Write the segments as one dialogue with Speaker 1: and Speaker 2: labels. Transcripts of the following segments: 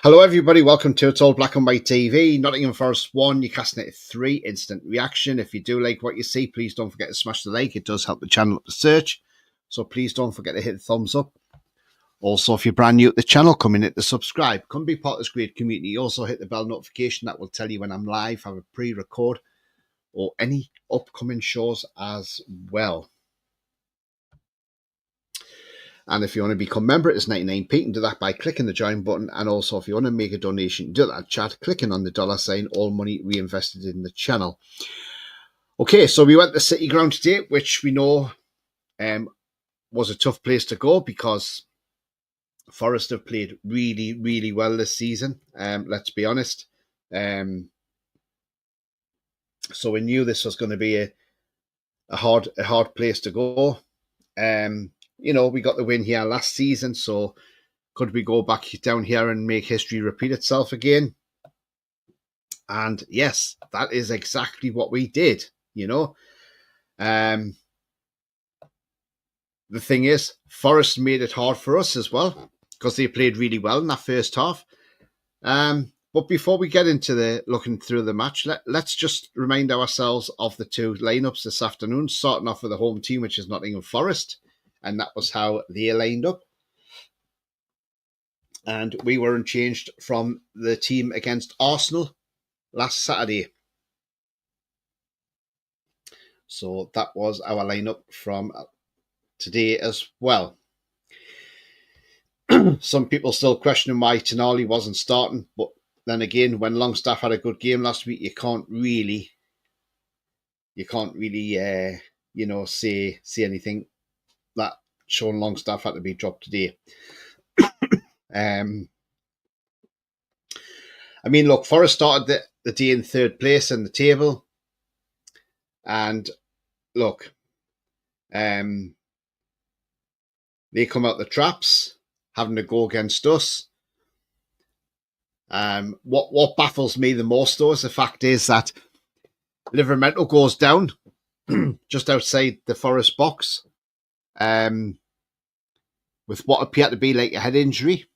Speaker 1: Hello, everybody. Welcome to It's All Black and White TV. Nottingham Forest 1, Newcastle 3. Instant reaction. If you do like what you see, please don't forget to smash the like. It does help the channel up the search. So please don't forget to hit the thumbs up. Also, if you're brand new at the channel, come in, hit the subscribe. Come be part of this great community. Also, hit the bell notification. That will tell you when I'm live, have a pre-record, or any upcoming shows as well. And if you want to become a member, it's 99p. You can do that by clicking the join button. And also, if you want to make a donation, do that chat, clicking on the $sign, all money reinvested in the channel. Okay, so we went to City Ground today, which we know was a tough place to go because Forest have played really, really well this season. Let's be honest. So we knew this was going to be a hard place to go. You know, we got the win here last season, so could we go back down here and make history repeat itself again? And yes, that is exactly what we did, you know. The thing is, Forest made it hard for us as well because they played really well in that first half. But before we get into the looking through the match, let's just remind ourselves of the two lineups this afternoon, starting off with the home team, which is Nottingham Forest. And that was how they lined up. And we were unchanged from the team against Arsenal last Saturday. So that was our lineup from today as well. Some people still questioning why Tonali wasn't starting. But then again, when Longstaff had a good game last week, you can't really, you know, say anything that Sean Longstaff had to be dropped today. I mean, look, Forest started the day in third place in the table. And look, they come out the traps, having to go against us. What baffles me the most, though, is the fact is that Livramento goes down just outside the Forest box. With what appeared to be like a head injury.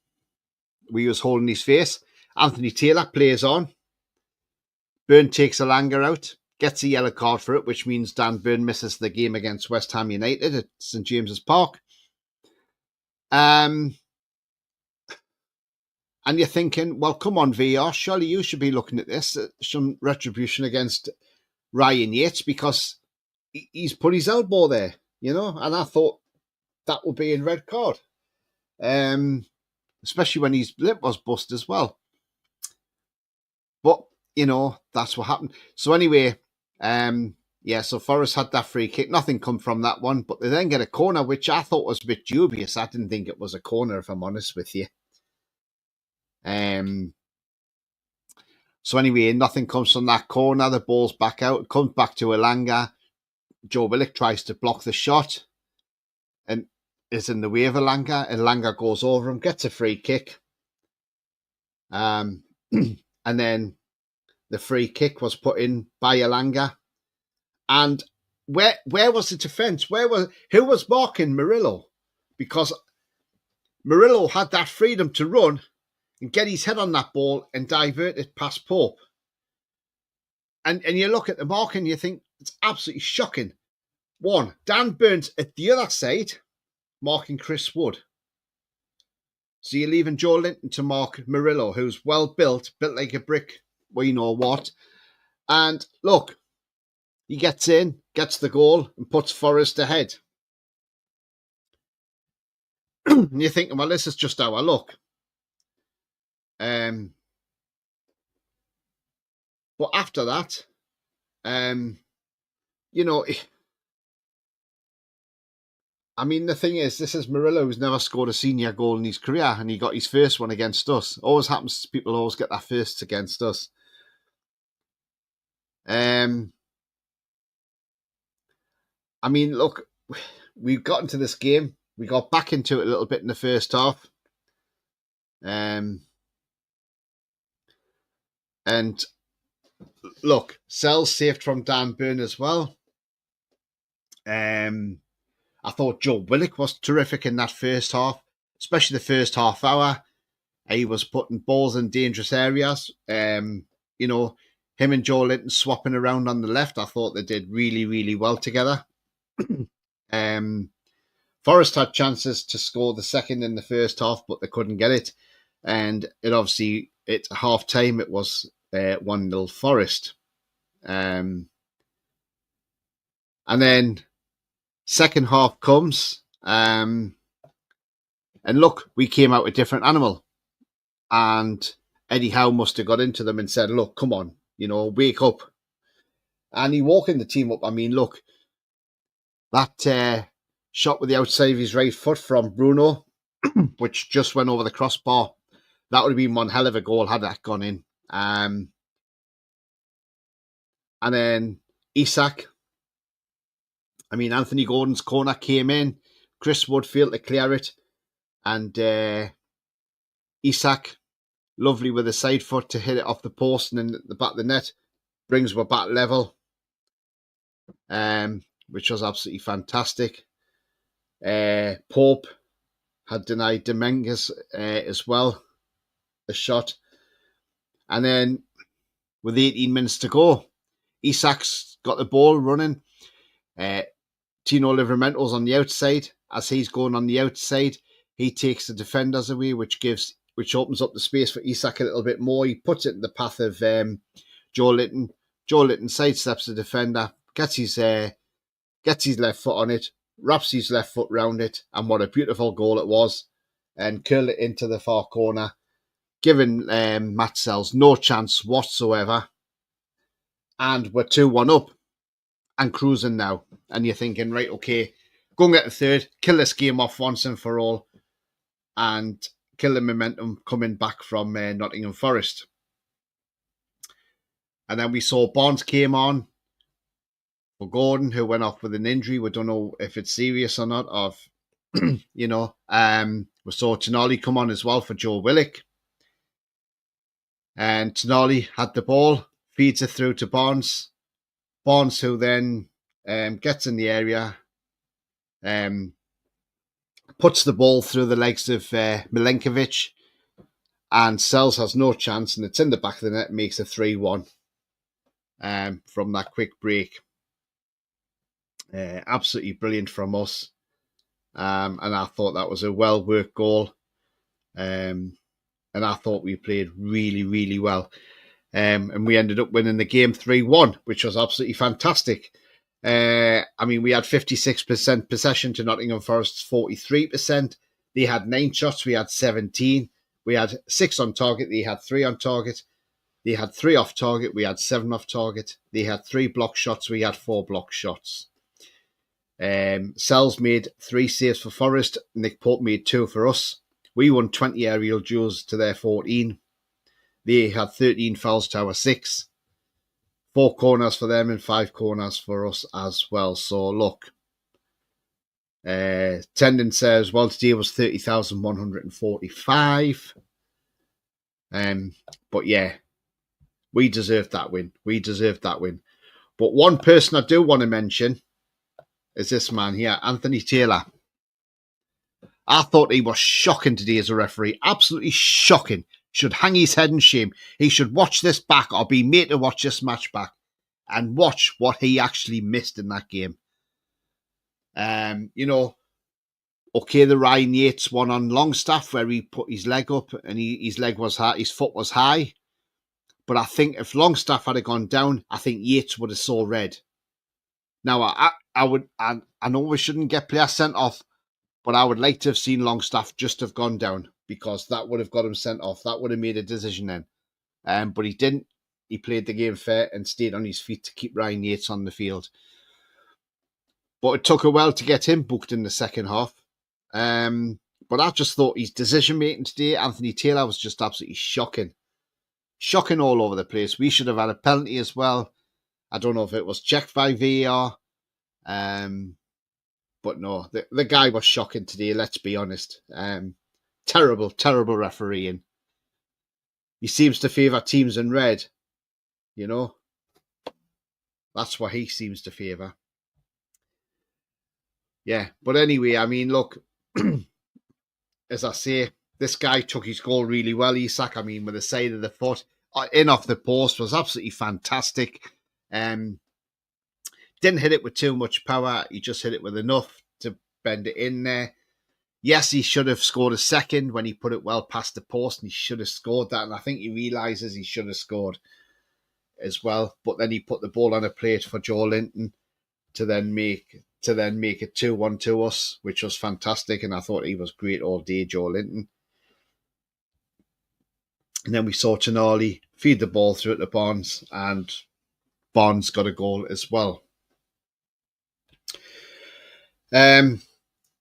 Speaker 1: We was holding his face. Anthony Taylor plays on. Byrne takes Alanga out, gets a yellow card for it, which means Dan Byrne misses the game against West Ham United at St James's Park. And you're thinking, well, come on, VR, surely you should be looking at this, some retribution against Ryan Yates, because he's put his elbow there, you know, and I thought that would be in red card. Especially when his lip was bust as well. But, you know, that's what happened. So anyway, yeah, so Forest had that free kick. Nothing come from that one, but they then get a corner, which I thought was a bit dubious. I didn't think it was a corner, if I'm honest with you. So anyway, nothing comes from that corner. The ball's back out. It comes back to Alanga. Joe Willock tries to block the shot and is in the way of Alanga. Alanga goes over him, gets a free kick. And then the free kick was put in by Alanga. And where was the defence? Who was marking Murillo? Because Murillo had that freedom to run and get his head on that ball and divert it past Pope. And you look at the mark and you think it's absolutely shocking. One, Dan Burns at the other side, marking Chris Wood. So you're leaving Joe Linton to mark Murillo, who's well built like a brick, well, you know what. And look, he gets in, gets the goal, and puts Forest ahead. And you're thinking, well, this is just our luck. But after that, you know, I mean, the thing is, this is Murillo, who's never scored a senior goal in his career, and he got his first one against us. Always happens, people always get their firsts against us. I mean, look, we got into this game. We got back into it a little bit in the first half. And look, Sells saved from Dan Byrne as well. I thought Joe Willock was terrific in that first half, especially the first half hour. He was putting balls in dangerous areas. You know, him and Joe Linton swapping around on the left. I thought they did really, really well together. Forest had chances to score the second in the first half, but they couldn't get it. And it obviously, at half time, it was 1-0 Forest. And then second half comes, and look, we came out a different animal. And Eddie Howe must have got into them and said, look, come on, wake up. And he woke the team up. I mean, look, that shot with the outside of his right foot from Bruno, which just went over the crossbar, that would have been one hell of a goal had that gone in. And then Isak, I mean, Anthony Gordon's corner came in, Chris Wood failed to clear it, and Isak, lovely with a side foot to hit it off the post and in the back of the net, brings us back level, which was absolutely fantastic. Pope had denied Dominguez as well a shot. And then with 18 minutes to go, Isak's got the ball running. Tino Livramento's on the outside. As he's going on the outside, he takes the defenders away, which opens up the space for Isak a little bit more. He puts it in the path of Joe Linton. Joe Linton sidesteps the defender, gets his left foot on it, wraps his left foot round it, and what a beautiful goal it was, and curled it into the far corner, giving Matt Sells no chance whatsoever. And we're 2-1 up and cruising now. And you're thinking, right, okay, go and get the third, kill this game off once and for all, and kill the momentum coming back from Nottingham Forest. And then we saw Barnes came on for Gordon, who went off with an injury. We don't know if it's serious or not. We saw Tonali come on as well for Joe Willock. And Tonali had the ball, feeds it through to Barnes. Barnes, who then gets in the area, puts the ball through the legs of Milenkovic, and Sells has no chance, and it's in the back of the net, makes a 3-1 from that quick break. Absolutely brilliant from us. And I thought that was a well-worked goal. And I thought we played really, really well. And we ended up winning the game 3-1, which was absolutely fantastic. I mean, we had 56% possession to Nottingham Forest's 43%. They had 9 shots, we had 17. We had 6 on target, they had 3 on target. They had 3 off target, we had 7 off target. They had 3 block shots, we had 4 block shots. Sells made 3 saves for Forest. Nick Pope made 2 for us. We won 20 aerial duels to their 14. They had 13 fouls to our 6. 4 corners for them and 5 corners for us as well. So look, attendance says well today was 30,145. But yeah, we deserved that win. But one person I do want to mention is this man here, Anthony Taylor. I thought he was shocking today as a referee. Absolutely shocking. Should hang his head in shame. He should watch this back or be made to watch this match back and watch what he actually missed in that game. Okay, the Ryan Yates one on Longstaff where he put his leg up and his foot was high. But I think if Longstaff had gone down, I think Yates would have saw red. Now, I know we shouldn't get players sent off, but I would like to have seen Longstaff just have gone down because that would have got him sent off. That would have made a decision then. But he didn't. He played the game fair and stayed on his feet to keep Ryan Yates on the field. But it took a while to get him booked in the second half. But I just thought his decision-making today, Anthony Taylor, was just absolutely shocking. Shocking all over the place. We should have had a penalty as well. I don't know if it was checked by VAR. But no, the guy was shocking today, let's be honest. Terrible, terrible refereeing. He seems to favour teams in red, you know. That's what he seems to favour. Yeah, but anyway, I mean, look, as I say, this guy took his goal really well, Isak. I mean, with the side of the foot, in off the post was absolutely fantastic. Didn't hit it with too much power. He just hit it with enough to bend it in there. Yes, he should have scored a second when he put it well past the post, and he should have scored that. And I think he realises he should have scored as well. But then he put the ball on a plate for Joe Linton to then make it 2-1 to us, which was fantastic. And I thought he was great all day, Joe Linton. And then we saw Tonali feed the ball through to Barnes, and Barnes got a goal as well.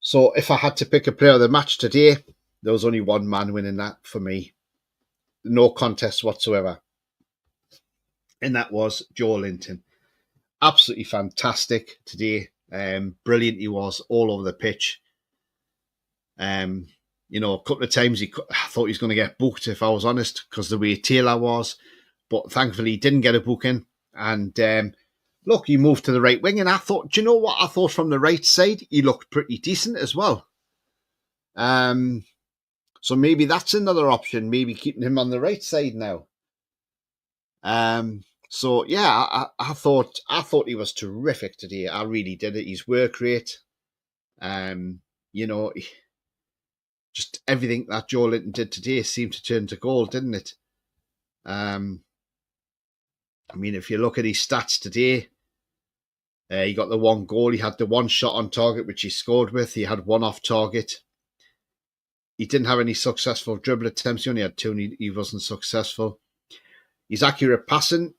Speaker 1: So if I had to pick a player of the match today, there was only one man winning that for me. No contest whatsoever. And that was Joe Linton. Absolutely fantastic today. Brilliant he was all over the pitch. You know, a couple of times I thought he was going to get booked, if I was honest, because the way Taylor was. But thankfully, he didn't get a booking. And look, he moved to the right wing. And I thought, do you know what? I thought from the right side, he looked pretty decent as well. So maybe that's another option, maybe keeping him on the right side now. So yeah, I thought he was terrific today. I really did it. His work rate, you know, just everything that Joe Linton did today seemed to turn to gold, didn't it? I mean, if you look at his stats today, he got the one goal. He had the one shot on target, which he scored with. He had one off target. He didn't have any successful dribble attempts. He only had two, and he wasn't successful. His accurate passing,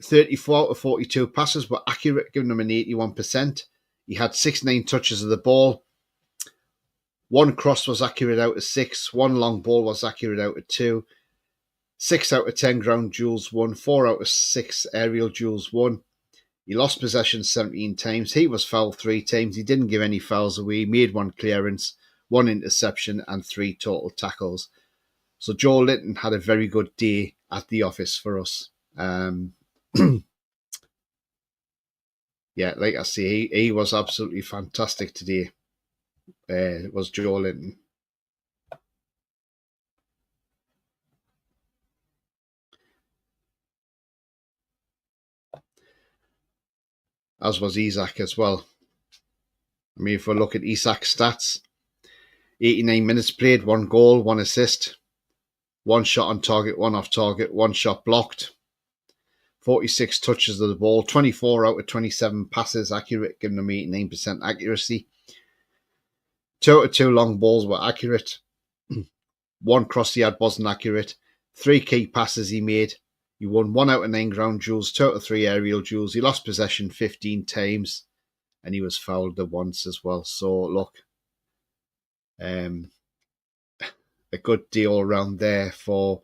Speaker 1: 34 out of 42 passes were accurate, giving him an 81%. He had 69 touches of the ball. One cross was accurate out of 6. One long ball was accurate out of 2. 6 out of 10 ground duels won. 4 out of 6 aerial duels won. He lost possession 17 times. He was fouled 3 times. He didn't give any fouls away. He made 1 clearance, 1 interception, and 3 total tackles. So Joe Linton had a very good day at the office for us. Yeah, like I say, he was absolutely fantastic today. It was Joe Linton. As was Isak as well. I mean, if we look at Isak's stats, 89 minutes played, 1 goal, 1 assist, 1 shot on target, 1 off target, 1 shot blocked, 46 touches of the ball, 24 out of 27 passes accurate, giving them 89% accuracy. 2 out of 2 long balls were accurate. 1 cross he had wasn't accurate. 3 key passes he made. He won 1 out of 9 ground duels, 2 out of 3 aerial duels. He lost possession 15 times, and he was fouled once as well. So look, a good day all around there for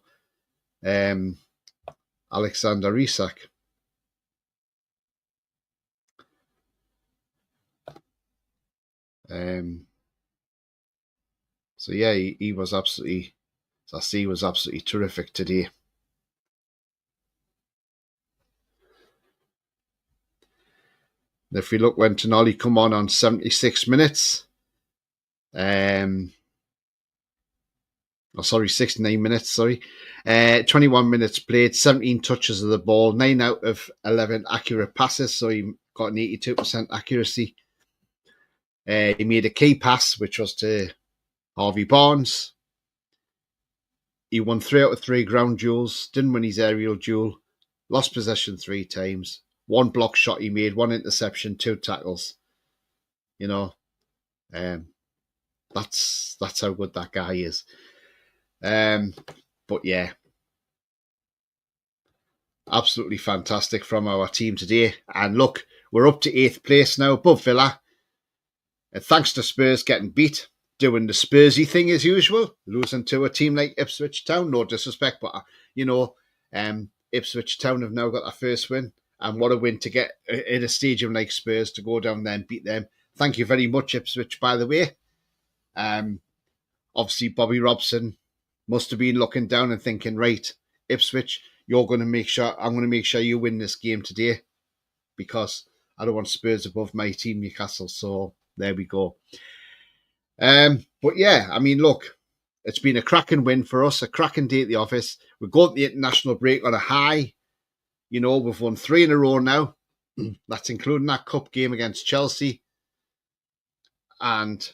Speaker 1: Alexander Isak. So yeah, he was absolutely, as I see, he was absolutely terrific today. If we look when Tonali come on 76 minutes, 69 minutes, 21 minutes played, 17 touches of the ball, 9 out of 11 accurate passes, so he got an 82% accuracy. He made a key pass, which was to Harvey Barnes. He won 3 out of 3 ground duels, didn't win his aerial duel, lost possession 3 times, 1 block shot he made, 1 interception, 2 tackles. You know, that's how good that guy is. But yeah, absolutely fantastic from our team today. And look, we're up to 8th place now, above Villa. And thanks to Spurs getting beat, doing the Spursy thing as usual, losing to a team like Ipswich Town. No disrespect, but you know, Ipswich Town have now got their first win, and what a win to get in a stadium like Spurs to go down there and beat them. Thank you very much, Ipswich, by the way. Obviously, Bobby Robson must have been looking down and thinking, right, Ipswich, I'm going to make sure you win this game today, because I don't want Spurs above my team, Newcastle. So there we go. But yeah, I mean, look, it's been a cracking win for us, a cracking day at the office. We're going to the international break on a high. You know, we've won 3 in a row now. That's including that cup game against Chelsea. And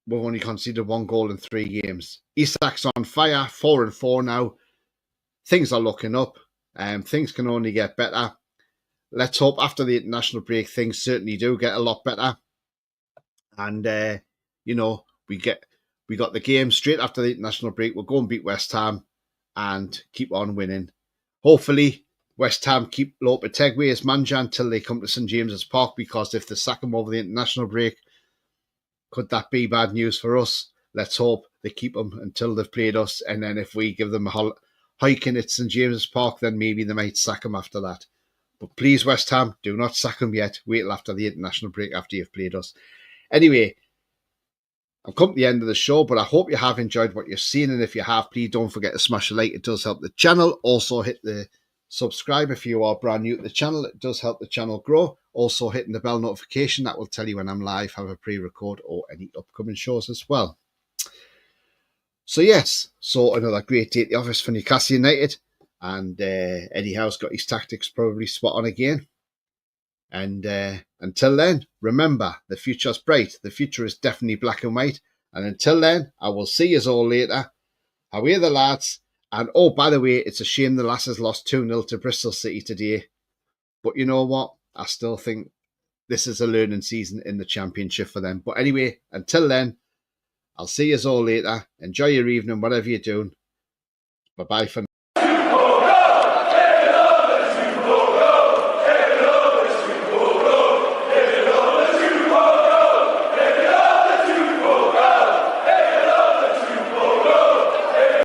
Speaker 1: we've only conceded 1 goal in 3 games. Isak's on fire, 4-4 now. Things are looking up. Things can only get better. Let's hope after the international break, things certainly do get a lot better. And, you know, we got the game straight after the international break. We'll go and beat West Ham and keep on winning. Hopefully, West Ham keep Lopetegui as manager until they come to St James's Park, because if they sack him over the international break, could that be bad news for us? Let's hope they keep him until they've played us, and then if we give them a hiking at St James's Park, then maybe they might sack him after that. But please, West Ham, do not sack him yet. Wait till after the international break, after you've played us. Anyway, I've come to the end of the show, but I hope you have enjoyed what you've seen. And if you have, please don't forget to smash a like. It does help the channel. Also, hit the subscribe if you are brand new to the channel. It does help the channel grow. Also, hitting the bell notification. That will tell you when I'm live, have a pre-record, or any upcoming shows as well. So, yes. So, another great day at the office for Newcastle United. And Eddie Howe's got his tactics probably spot on again. And until then, remember, the future's bright. The future is definitely black and white. And until then, I will see you all later. Away the lads. And oh, by the way, it's a shame the Lasses lost 2-0 to Bristol City today. But you know what? I still think this is a learning season in the Championship for them. But anyway, until then, I'll see you all later. Enjoy your evening, whatever you're doing. Bye-bye for now.